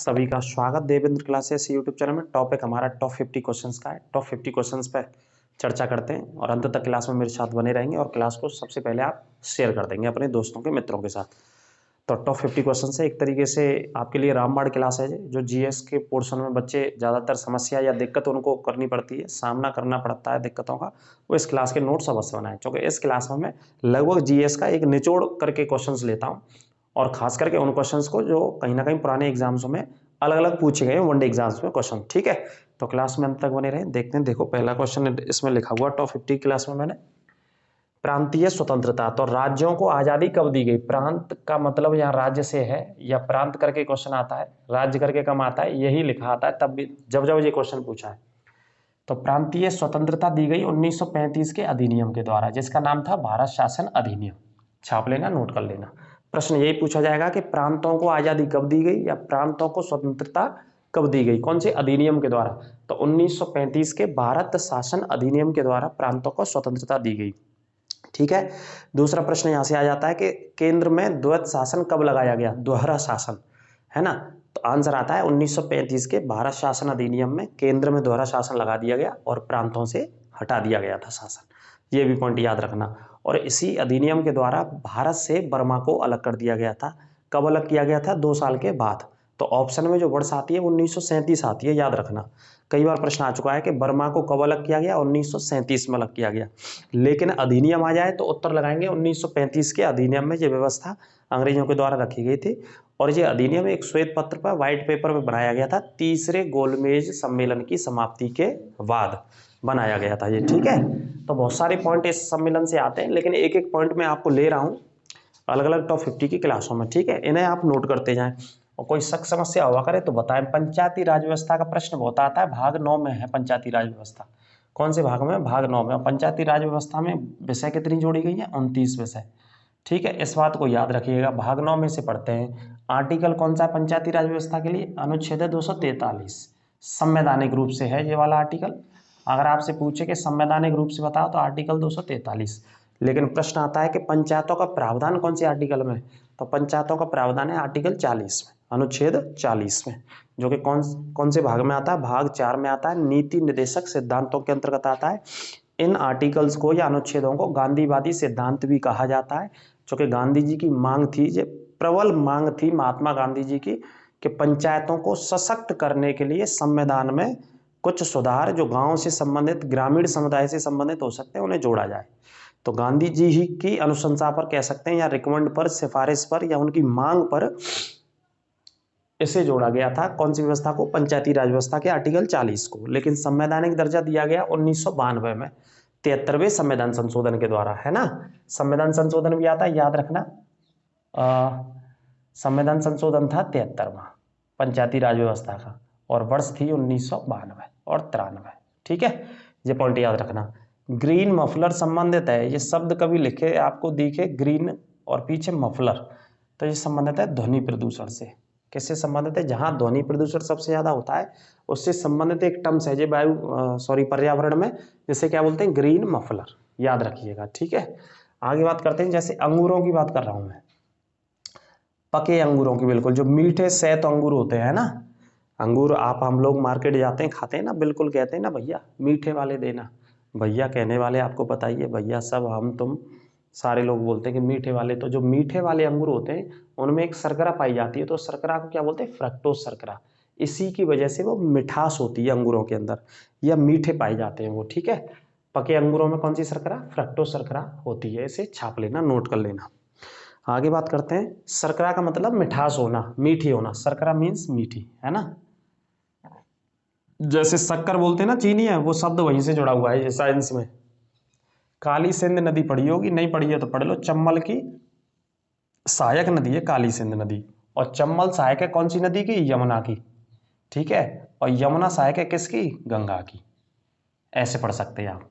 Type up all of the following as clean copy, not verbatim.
सभी का स्वागत देवेंद्र क्लासेस यूट्यूब चैनल में। टॉपिक हमारा टॉप 50 क्वेश्चंस का है। टॉप 50 क्वेश्चंस पे चर्चा करते हैं और अंत तक क्लास में मेरे साथ बने रहेंगे और क्लास को सबसे पहले आप शेयर कर देंगे अपने दोस्तों के मित्रों के साथ। तो टॉप 50 क्वेश्चन से एक तरीके से आपके लिए रामबाण क्लास है जो जीएस के पोर्शन में बच्चे ज़्यादातर समस्या या दिक्कत उनको करनी पड़ती है, सामना करना पड़ता है दिक्कतों का, वो इस क्लास के नोट्स अवश्य बनाएं, क्योंकि इस क्लास में मैं लगभग जीएस का एक निचोड़ करके क्वेश्चंस लेता हूँ और खास करके उन क्वेश्चंस को जो कहीं ना कहीं पुराने एग्जाम्स में अलग अलग पूछे गए वनडे एग्जाम्स में क्वेश्चन। ठीक है, तो क्लास में अंत तक बने रहे। देखते हैं, देखो पहला क्वेश्चन इसमें लिखा हुआ टॉप 50 क्लास में मैंने प्रांतीय स्वतंत्रता, तो राज्यों को आजादी कब दी गई। प्रांत का मतलब यहाँ राज्य से है या प्रांत करके क्वेश्चन आता है, राज्य करके कम आता है, यही लिखा आता है तब भी जब जब ये क्वेश्चन पूछा है। तो प्रांतीय स्वतंत्रता दी गई 1935 के अधिनियम के द्वारा, जिसका नाम था भारत शासन अधिनियम। छाप लेना, नोट कर लेना। प्रश्न यही पूछा जाएगा कि प्रांतों को आजादी कब दी गई या प्रांतों को स्वतंत्रता कब दी गई, कौन से अधिनियम के द्वारा। तो 1935 के भारत शासन अधिनियम के द्वारा प्रांतों को स्वतंत्रता दी गई। ठीक है, दूसरा प्रश्न यहां से आ जाता है कि केंद्र में द्वैत शासन कब लगाया गया, दोहरा शासन, है ना। तो आंसर आता है 1935 के भारत शासन अधिनियम में केंद्र में दोहरा शासन लगा दिया गया और प्रांतों से हटा दिया गया था शासन। ये भी पॉइंट याद रखना। और इसी अधिनियम के द्वारा भारत से बर्मा को अलग कर दिया गया था। कब अलग किया गया था, 2 साल के बाद। तो ऑप्शन में जो वर्ष आती है वो 1937 आती है, याद रखना। कई बार प्रश्न आ चुका है कि बर्मा को कब अलग किया गया, 1937 में अलग किया गया, लेकिन अधिनियम आ जाए तो उत्तर लगाएंगे 1935 के अधिनियम में ये व्यवस्था अंग्रेजों के द्वारा रखी गई थी। और ये अधिनियम एक श्वेत पत्र पर, व्हाइट पेपर में बनाया गया था, तीसरे गोलमेज सम्मेलन की समाप्ति के बाद बनाया गया था ये। ठीक है, तो बहुत सारे पॉइंट इस सम्मेलन से आते हैं, लेकिन एक एक पॉइंट मैं आपको ले रहा हूँ अलग अलग टॉप 50 की क्लासों में। ठीक है, इन्हें आप नोट करते जाएं और कोई शक समस्या हुआ करे तो बताएं। पंचायती राज व्यवस्था का प्रश्न बहुत आता है, भाग 9 में है पंचायती राज व्यवस्था। कौन से भाग में, भाग 9 में। पंचायती राज व्यवस्था में विषय कितनी जोड़ी गई है, 29 विषय। ठीक है, इस बात को याद रखिएगा। भाग 9 में से पढ़ते हैं। आर्टिकल कौन सा है पंचायती राज व्यवस्था के लिए, अनुच्छेद 243, संवैधानिक रूप से है ये वाला आर्टिकल। अगर आपसे पूछे कि संवैधानिक रूप से बताओ तो आर्टिकल 243। लेकिन प्रश्न आता है कि पंचायतों का प्रावधान कौन से आर्टिकल में, तो पंचायतों का प्रावधान है आर्टिकल 40 में, अनुच्छेद 40 में, जो कि कौन कौन से भाग में आता है, भाग 4 में आता है। नीति निर्देशक सिद्धांतों के अंतर्गत आता है। इन आर्टिकल्स को या अनुच्छेदों को गांधीवादी सिद्धांत भी कहा जाता है, जो कि गांधी जी की मांग थी, ये प्रबल मांग थी महात्मा गांधी जी की, कि पंचायतों को सशक्त करने के लिए संविधान में कुछ सुधार जो गांव से संबंधित, ग्रामीण समुदाय से संबंधित हो सकते हैं, उन्हें जोड़ा जाए। तो गांधी जी ही की अनुशंसा पर कह सकते हैं, या रिकमेंड पर, सिफारिश पर, या उनकी मांग पर इसे जोड़ा गया था। कौन सी व्यवस्था को, पंचायती राज व्यवस्था के आर्टिकल 40 को। लेकिन संवैधानिक दर्जा दिया गया 1992 में 73वें संविधान संशोधन के द्वारा, है ना। संविधान संशोधन भी आता है, याद रखना। संविधान संशोधन था 73वां पंचायती राज व्यवस्था का, और वर्ष थी 1992 और 93। ठीक है, ये पॉइंट याद रखना। ग्रीन मफलर संबंधित है, ये शब्द कभी लिखे आपको दिखे ग्रीन और पीछे मफलर, तो ये संबंधित है ध्वनि प्रदूषण से। किससे संबंधित है, जहां ध्वनि प्रदूषण सबसे ज्यादा होता है उससे संबंधित एक टर्म्स है जो पर्यावरण में, जिसे क्या बोलते हैं, ग्रीन मफलर, याद रखिएगा। ठीक है, आगे बात करते हैं। जैसे अंगूरों की बात कर रहा हूं मैं, पके अंगूरों की, बिल्कुल जो मीठे सैत अंगूर होते हैं ना, अंगूर आप हम लोग मार्केट जाते हैं खाते हैं ना, बिल्कुल कहते हैं ना भैया मीठे वाले देना। भैया कहने वाले आपको बताइए, भैया सब हम तुम सारे लोग बोलते हैं कि मीठे वाले। तो जो मीठे वाले अंगूर होते हैं उनमें एक शर्करा पाई जाती है, तो शर्करा को क्या बोलते हैं, फ्रक्टोज शर्करा। इसी की वजह से वो मिठास होती है अंगूरों के अंदर, या मीठे पाए जाते हैं वो। ठीक है, पके अंगूरों में कौन सी शर्करा, फ्रक्टोज शर्करा होती है। इसे छाप लेना, नोट कर लेना। आगे बात करते हैं। शर्करा का मतलब मिठास होना, मीठी होना। शर्करा मीन्स मीठी, है ना। जैसे शक्कर बोलते हैं ना, चीनी है, वो शब्द वहीं से जुड़ा हुआ है ये साइंस में। काली सिंध नदी पढ़ी होगी, नहीं पढ़ी है तो पढ़ लो। चंबल की सहायक नदी है काली सिंध नदी, और चंबल सहायक है कौन सी नदी की, यमुना की। ठीक है, और यमुना सहायक है किसकी, गंगा की। ऐसे पढ़ सकते हैं आप।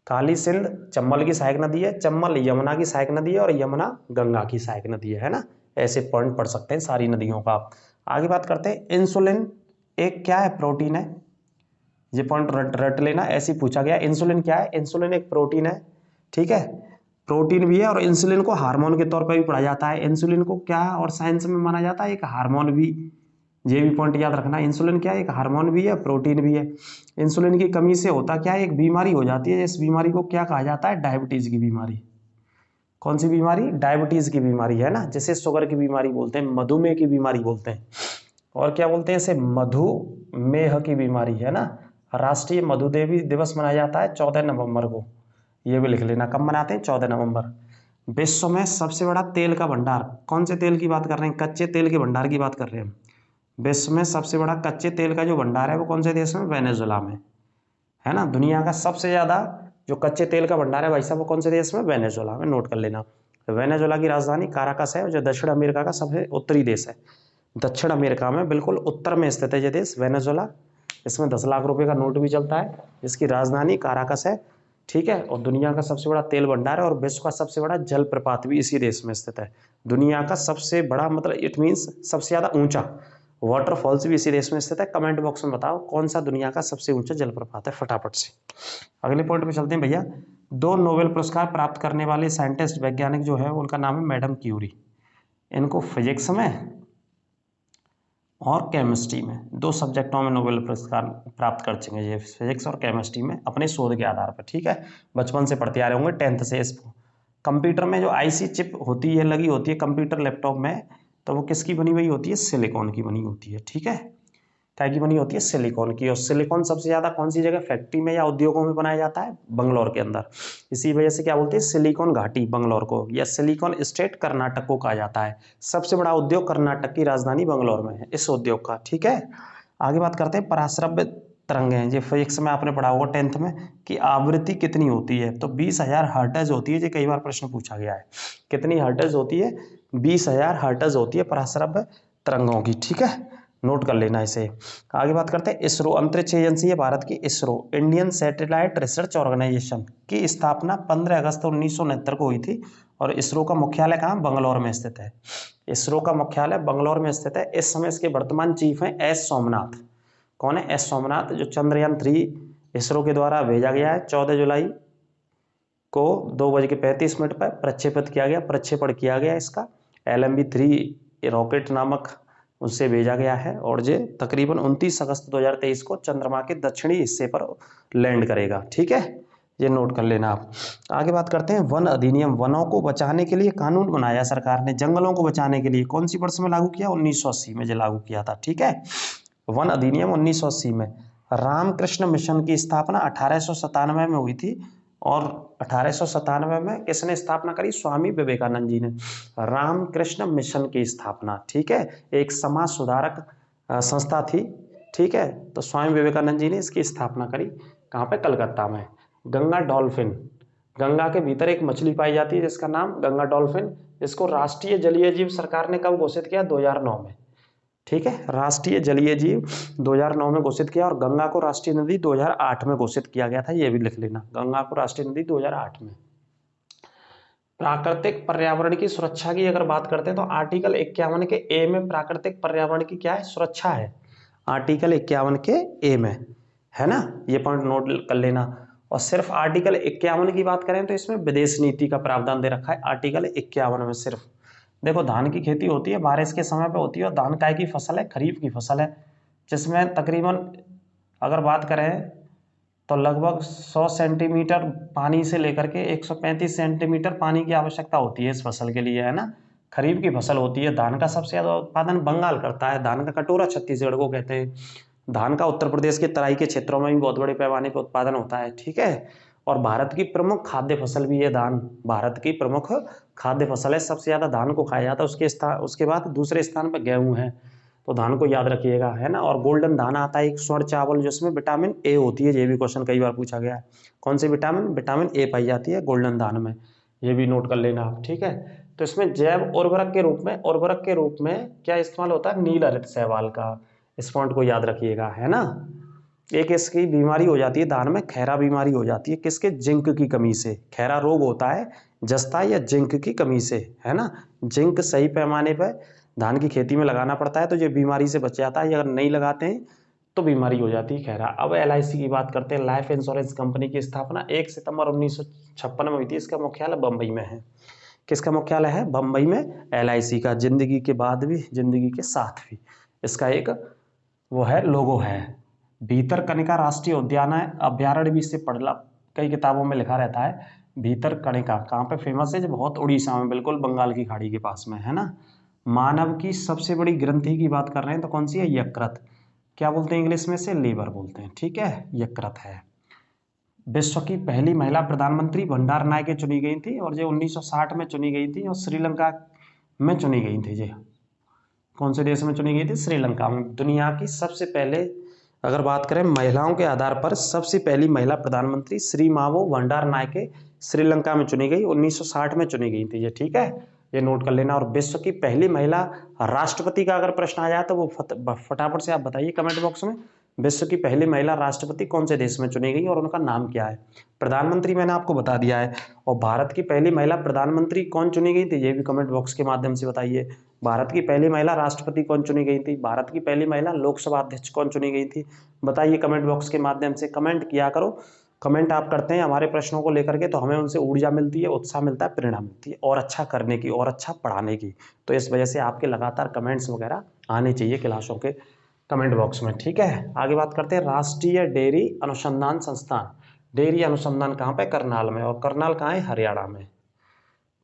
काली सिंध चंबल की सहायक नदी है, चंबल यमुना की सहायक नदी है, और यमुना गंगा की सहायक नदी है ना। ऐसे पॉइंट पढ़ सकते हैं सारी नदियों का आप। आगे बात करते हैं। इंसुलिन एक क्या है, प्रोटीन है। ये पॉइंट रट लेना, ऐसे पूछा गया। इंसुलिन क्या है, इंसुलिन एक प्रोटीन है। ठीक है, प्रोटीन भी है, और इंसुलिन को हार्मोन के तौर पर भी पढ़ा जाता है। इंसुलिन को क्या और साइंस में माना जाता है, एक हार्मोन भी ये भी पॉइंट याद रखना। इंसुलिन क्या है, एक हार्मोन भी है, प्रोटीन भी है। इंसुलिन की कमी से होता क्या है, एक बीमारी हो जाती है। इस बीमारी को क्या कहा जाता है, डायबिटीज की बीमारी। कौन सी बीमारी, डायबिटीज की बीमारी, है ना। जैसे शुगर की बीमारी बोलते हैं, मधुमेह की बीमारी बोलते हैं, और क्या बोलते हैं इसे, मधुमेह की बीमारी, है ना। राष्ट्रीय मधुमेह दिवस मनाया जाता है 14 नवंबर को। ये भी लिख लेना, कब मनाते हैं, 14 नवंबर। विश्व में सबसे बड़ा तेल का भंडार, कौन से तेल की बात कर रहे हैं, कच्चे तेल के भंडार की बात कर रहे हैं। विश्व में सबसे बड़ा कच्चे तेल का जो भंडार है वो कौन से देश में, वेनेजुला में, है ना। दुनिया का सबसे ज्यादा जो कच्चे तेल का भंडार है भाई साहब वो कौन से देश में, वेनेजुला में, नोट कर लेना। वेनेजुला की राजधानी काराकस है, जो दक्षिण अमेरिका का सबसे उत्तरी देश है। दक्षिण अमेरिका में बिल्कुल उत्तर में स्थित है ये देश वेनेजुला। इसमें 10 लाख रुपए का नोट भी चलता है। इसकी राजधानी काराकस है, ठीक है। और दुनिया का सबसे बड़ा तेल भंडार है, और विश्व का सबसे बड़ा जलप्रपात भी इसी देश में स्थित है। दुनिया का सबसे बड़ा मतलब इट मीन्स सबसे ज्यादा ऊंचा वाटरफॉल्स भी इसी देश में स्थित है। कमेंट बॉक्स में बताओ कौन सा दुनिया का सबसे ऊंचा जलप्रपात है, फटाफट से। अगले पॉइंट पे चलते हैं भैया। 2 नोबेल पुरस्कार प्राप्त करने वाले साइंटिस्ट, वैज्ञानिक जो है उनका नाम है मैडम क्यूरी। इनको फिजिक्स में और केमिस्ट्री में 2 सब्जेक्टों में नोबेल पुरस्कार प्राप्त कर चुके हैं ये, फिजिक्स और केमिस्ट्री में, अपने शोध के आधार पर, ठीक है। बचपन से पढ़ते आ रहे होंगे 10th से इसको। कंप्यूटर में जो आईसी चिप होती है, लगी होती है कंप्यूटर लैपटॉप में, तो वो किसकी बनी हुई होती है, सिलिकॉन की बनी होती है, ठीक है। क्या की बनी होती है, सिलिकॉन की। और सिलिकॉन सबसे ज्यादा कौन सी जगह, फैक्ट्री में या उद्योगों में बनाया जाता है, बंगलौर के अंदर। इसी वजह से क्या बोलते हैं, सिलिकॉन घाटी बंगलौर को, या सिलिकॉन स्टेट कर्नाटक को कहा जाता है। सबसे बड़ा उद्योग कर्नाटक की राजधानी बंगलौर में है इस उद्योग का, ठीक है। आगे बात करते हैं पराश्रव्य तरंगे हैं। ये फिजिक्स में आपने पढ़ा होगा 10th में कि आवृत्ति कितनी होती है, तो 20,000 हर्ट्ज होती है। ये कई बार प्रश्न पूछा गया है, कितनी हर्ट्ज होती है, 20,000 हर्ट्ज होती है पराश्रव्य तरंगों की, ठीक है। नोट कर लेना इसे। आगे बात करते हैं इसरो, अंतरिक्ष एजेंसी है भारत की ISRO. Indian satellite research organisation की स्थापना 15 अगस्त 1969 को हुई थी, और इसरो का मुख्यालय कहाँ, बंगलौर में स्थित है। इसरो का मुख्यालय बंगलौर में स्थित है। इस समय इसके वर्तमान चीफ हैं एस सोमनाथ। कौन है, एस सोमनाथ, जो चंद्रयान 3 इसरो के द्वारा भेजा गया है 14 जुलाई को 2:35 पर प्रक्षेपित किया गया, प्रक्षेपण किया गया इसका। LMB-3 रॉकेट नामक उससे भेजा गया है, और ये तकरीबन 29 अगस्त 2023 को चंद्रमा के दक्षिणी हिस्से पर लैंड करेगा, ठीक है। ये नोट कर लेना आप। आगे बात करते हैं वन अधिनियम। वनों को बचाने के लिए कानून बनाया सरकार ने, जंगलों को बचाने के लिए। कौन सी वर्ष में लागू किया, 1980 में ये लागू किया था, ठीक है। वन अधिनियम 1980 में। रामकृष्ण मिशन की स्थापना 1897 में हुई थी, और 1897 में किसने स्थापना करी, स्वामी विवेकानंद जी ने। रामकृष्ण मिशन की स्थापना, ठीक है, एक समाज सुधारक संस्था थी, ठीक है। तो स्वामी विवेकानंद जी ने इसकी स्थापना करी, कहाँ पे, कलकत्ता में। गंगा डॉल्फिन, गंगा के भीतर एक मछली पाई जाती है जिसका नाम गंगा डॉल्फिन। इसको राष्ट्रीय जलीय जीव सरकार ने कब घोषित किया, 2009 में, ठीक है। राष्ट्रीय जलीय जीव 2009 में घोषित किया, और गंगा को राष्ट्रीय नदी 2008 में घोषित किया गया था। ये भी लिख लेना, गंगा को राष्ट्रीय नदी 2008 में। प्राकृतिक पर्यावरण की सुरक्षा की अगर बात करते हैं तो आर्टिकल 51 के ए में प्राकृतिक पर्यावरण की क्या है, सुरक्षा है। आर्टिकल 51 के ए में, है ना। ये पॉइंट नोट कर लेना। और सिर्फ आर्टिकल 51 की बात करें तो इसमें विदेश नीति का प्रावधान दे रखा है आर्टिकल 51 में। सिर्फ देखो, धान की खेती होती है, बारिश के समय पे होती है, और धान काय की फसल है, खरीफ की फसल है, जिसमें तकरीबन अगर बात करें तो लगभग 100 सेंटीमीटर पानी से लेकर के 135 सेंटीमीटर पानी की आवश्यकता होती है इस फसल के लिए, है ना। खरीफ की फसल होती है। धान का सबसे ज्यादा उत्पादन बंगाल करता है, धान का कटोरा छत्तीसगढ़ को कहते हैं। धान का उत्तर प्रदेश के तराई के क्षेत्रों में भी बहुत बड़े पैमाने पर उत्पादन होता है, ठीक है। और भारत की प्रमुख खाद्य फसल भी है धान, भारत की प्रमुख खाद्य फसल है। सबसे ज्यादा धान को खाया जाता है, उसके बाद दूसरे स्थान पर गेहूं है। तो धान को याद रखिएगा, है ना। और गोल्डन धान आता है एक स्वर्ण चावल, जिसमें विटामिन ए होती है। ये भी क्वेश्चन कई बार पूछा गया है, कौन सी विटामिन, विटामिन ए पाई जाती है गोल्डन धान में। ये भी नोट कर लेना आप, ठीक है। तो इसमें जैव उर्वरक के रूप में क्या इस्तेमाल होता है, नील हरित शैवाल का। इस पॉइंट को याद रखिएगा, है ना। एक इसकी बीमारी हो जाती है धान में, खैरा बीमारी हो जाती है, किसके, जिंक की कमी से। खैरा रोग होता है जस्ता या जिंक की कमी से, है ना। जिंक सही पैमाने पर धान की खेती में लगाना पड़ता है, तो ये बीमारी से बच जाता है। अगर नहीं लगाते हैं तो बीमारी हो जाती है खैरा। अब LIC की बात करते हैं। लाइफ इंश्योरेंस कंपनी की स्थापना 1 सितंबर 1956 में हुई थी। इसका मुख्यालय बम्बई में है। किसका मुख्यालय है, बम्बई में। LIC का, जिंदगी के बाद भी जिंदगी के साथ भी। इसका एक वो है लोगो है। भीतरकनिका राष्ट्रीय उद्यान है, अभ्यारण्य भी इससे पढ़ला कई किताबों में लिखा रहता है। भीतरकनिका कहाँ पे फेमस है? जो बहुत उड़ीसा में, बिल्कुल बंगाल की खाड़ी के पास में है ना। मानव की सबसे बड़ी ग्रंथि की बात कर रहे हैं तो कौन सी है? यकृत। क्या बोलते हैं इंग्लिश में से? लीवर बोलते हैं, ठीक है, यकृत है। विश्व की पहली महिला प्रधानमंत्री भंडार नायके चुनी गई थी और जो 1960 में चुनी गई थी और श्रीलंका में चुनी गई थी। जी कौन से देश में चुनी गई थी? श्रीलंका में। दुनिया की सबसे पहले अगर बात करें महिलाओं के आधार पर, सबसे पहली महिला प्रधानमंत्री श्री मावो भंडार नायके श्रीलंका में चुनी गई, 1960 में चुनी गई थी। ये ठीक है, ये नोट कर लेना। और विश्व की पहली महिला राष्ट्रपति का अगर प्रश्न आ जाए तो वो फटाफट से आप बताइए कमेंट बॉक्स में। विश्व की पहली महिला राष्ट्रपति कौन से देश में चुनी गई और उनका नाम क्या है? प्रधानमंत्री मैंने आपको बता दिया है। और भारत की पहली महिला प्रधानमंत्री कौन चुनी गई थी? ये भी कमेंट बॉक्स के माध्यम से बताइए। भारत की पहली महिला राष्ट्रपति कौन चुनी गई थी? भारत की पहली महिला लोकसभा अध्यक्ष कौन चुनी गई थी? बताइए कमेंट बॉक्स के माध्यम से। कमेंट किया करो। कमेंट आप करते हैं हमारे प्रश्नों को लेकर के तो हमें उनसे ऊर्जा मिलती है, उत्साह मिलता है, प्रेरणा मिलती है और अच्छा करने की और अच्छा पढ़ाने की। तो इस वजह से आपके लगातार कमेंट्स वगैरह आने चाहिए क्लासों के कमेंट बॉक्स में, ठीक है। आगे बात करते हैं राष्ट्रीय डेयरी अनुसंधान संस्थान। डेयरी अनुसंधान कहाँ पे? करनाल में। और करनाल कहाँ है? हरियाणा में।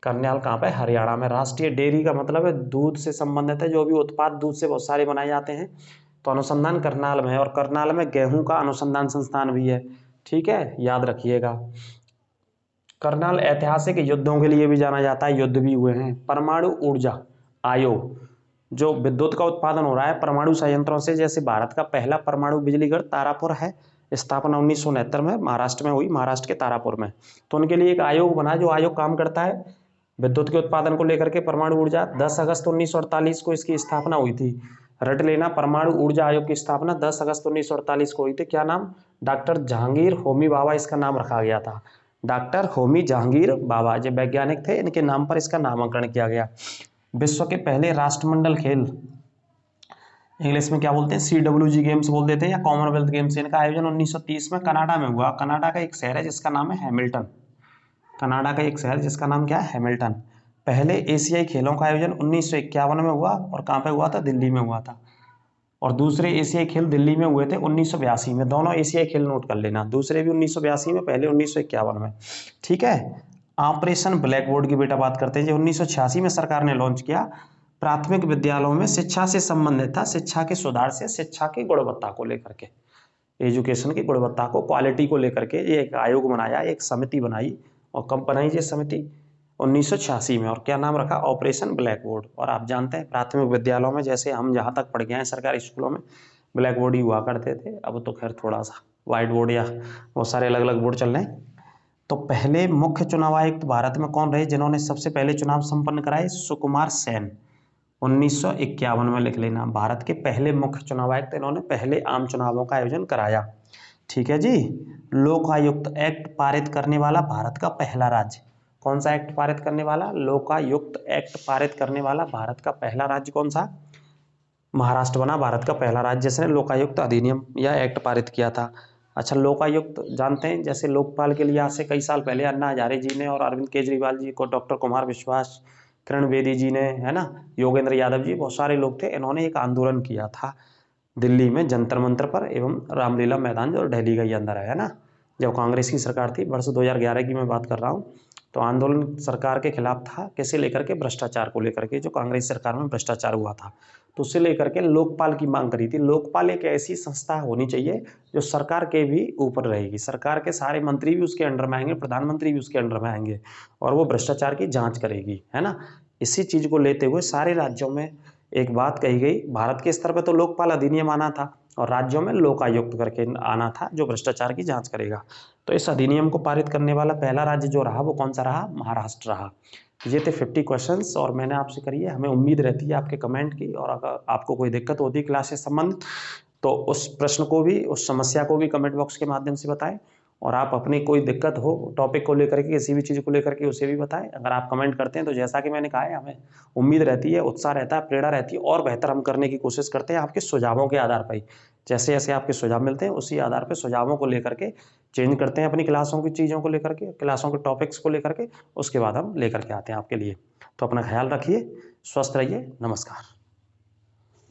करनाल कहाँ पे? हरियाणा में। राष्ट्रीय डेयरी का मतलब है दूध से संबंधित है, जो भी उत्पाद दूध से बहुत सारे बनाए जाते हैं। तो अनुसंधान करनाल में है। और करनाल में गेहूं का अनुसंधान संस्थान भी है, ठीक है, याद रखिएगा। करनाल ऐतिहासिक युद्धों के लिए भी जाना जाता है, युद्ध भी हुए हैं। परमाणु ऊर्जा आयोग, जो विद्युत का उत्पादन हो रहा है परमाणु संयंत्रों से, जैसे भारत का पहला परमाणु बिजली घर तारापुर है, स्थापना 1969 में महाराष्ट्र में हुई, महाराष्ट्र के तारापुर में। तो उनके लिए एक आयोग बना, जो आयोग काम करता है विद्युत के उत्पादन को लेकर के। परमाणु ऊर्जा 10 अगस्त 1948 को इसकी स्थापना हुई थी। रट लेना, परमाणु ऊर्जा आयोग की स्थापना 10 अगस्त 1948 को हुई थी। क्या नाम? डॉक्टर जहांगीर होमी भाभा इसका नाम रखा गया था। डॉक्टर होमी जहांगीर भाभा जो वैज्ञानिक थे, इनके नाम पर इसका नामकरण किया गया। विश्व के पहले राष्ट्रमंडल खेल इंग्लिश में क्या बोलते हैं? CWG गेम्स बोल देते हैं या कॉमनवेल्थ गेम्स। इनका आयोजन 1930 में कनाडा में हुआ। कनाडा का एक शहर है जिसका नाम है हैमिल्टन। कनाडा का एक शहर जिसका नाम क्या है? हैमिल्टन। पहले एशियाई खेलों का आयोजन 1951 में हुआ और कहाँ पे हुआ था? दिल्ली में हुआ था। और दूसरे एशियाई खेल दिल्ली में हुए थे 1982 में। दोनों एशियाई खेल नोट कर लेना, दूसरे भी 1982 में, पहले 1951 में, ठीक है। ऑपरेशन ब्लैक बोर्ड की बेटा बात करते हैं, जो 1986 में सरकार ने लॉन्च किया। प्राथमिक विद्यालयों में शिक्षा से संबंधित था, शिक्षा के सुधार से, शिक्षा की गुणवत्ता को लेकर के, एजुकेशन की गुणवत्ता को, क्वालिटी को लेकर के ये एक आयोग बनाया, एक समिति बनाई। और कब बनाई ये समिति? 1986 में। और क्या नाम रखा? Operation black board. और आप जानते हैं प्राथमिक विद्यालयों में, जैसे हम जहाँ तक पढ़ गए हैं सरकारी स्कूलों में, ब्लैक बोर्ड ही हुआ करते थे। अब तो खैर थोड़ा सा व्हाइट बोर्ड या बहुत सारे अलग अलग बोर्ड चल रहे हैं। तो पहले मुख्य चुनाव आयुक्त भारत में कौन रहे जिन्होंने सबसे पहले चुनाव संपन्न कराए? सुकुमार सेन। 1951 में लिख लेना। भारत के पहले मुख्य चुनाव आयुक्त, इन्होंने पहले आम चुनावों का आयोजन कराया, ठीक है जी। लोकायुक्त एक्ट पारित करने वाला भारत का पहला राज्य कौन सा? एक्ट पारित करने वाला, लोकायुक्त एक्ट पारित करने वाला भारत का पहला राज्य कौन सा? महाराष्ट्र बना भारत का पहला राज्य जिसने लोकायुक्त अधिनियम या एक्ट पारित किया था। अच्छा, लोकायुक्त जानते हैं, जैसे लोकपाल के लिए आज से कई साल पहले अन्ना हजारे जी ने और अरविंद केजरीवाल जी को, डॉक्टर कुमार विश्वास, किरण बेदी जी ने, है ना, योगेंद्र यादव जी, बहुत सारे लोग थे। इन्होंने एक आंदोलन किया था दिल्ली में जंतर मंतर पर एवं रामलीला मैदान, जो दिल्ली का ही अंदर है ना। जब कांग्रेस की सरकार थी, वर्ष 2011 की मैं बात कर रहा हूँ। तो आंदोलन सरकार के खिलाफ था, किसे लेकर के? भ्रष्टाचार को लेकर के, जो कांग्रेस सरकार में भ्रष्टाचार हुआ था, तो उससे लेकर के लोकपाल की मांग करी थी। लोकपाल एक ऐसी संस्था होनी चाहिए जो सरकार के भी ऊपर रहेगी, सरकार के सारे मंत्री भी उसके अंडर में आएंगे, प्रधानमंत्री भी उसके अंडर में आएंगे, और वो भ्रष्टाचार की जांच करेगी, है ना। इसी चीज को लेते हुए सारे राज्यों में एक बात कही गई, भारत के स्तर पर तो लोकपाल अधिनियम आना था और राज्यों में लोकायुक्त करके आना था, जो भ्रष्टाचार की जांच करेगा। तो इस अधिनियम को पारित करने वाला पहला राज्य जो रहा वो कौन सा रहा? महाराष्ट्र रहा। ये थे 50 क्वेश्चंस और मैंने आपसे करी है। हमें उम्मीद रहती है आपके कमेंट की, और अगर आपको कोई दिक्कत होती है क्लास से संबंधित तो उस प्रश्न को भी, उस समस्या को भी कमेंट बॉक्स के माध्यम से बताएं। और आप अपनी कोई दिक्कत हो टॉपिक को लेकर के, किसी भी चीज़ को लेकर के, उसे भी बताएं। अगर आप कमेंट करते हैं तो जैसा कि मैंने कहा है, हमें उम्मीद रहती है, उत्साह रहता है, प्रेरणा रहती है, और बेहतर हम करने की कोशिश करते हैं आपके सुझावों के आधार पर ही। जैसे जैसे आपके सुझाव मिलते हैं उसी आधार पर सुझावों को लेकर के चेंज करते हैं अपनी क्लासों की चीज़ों को लेकर के, क्लासों के टॉपिक्स को लेकर के, उसके बाद हम लेकर के आते हैं आपके लिए। तो अपना ख्याल रखिए, स्वस्थ रहिए, नमस्कार।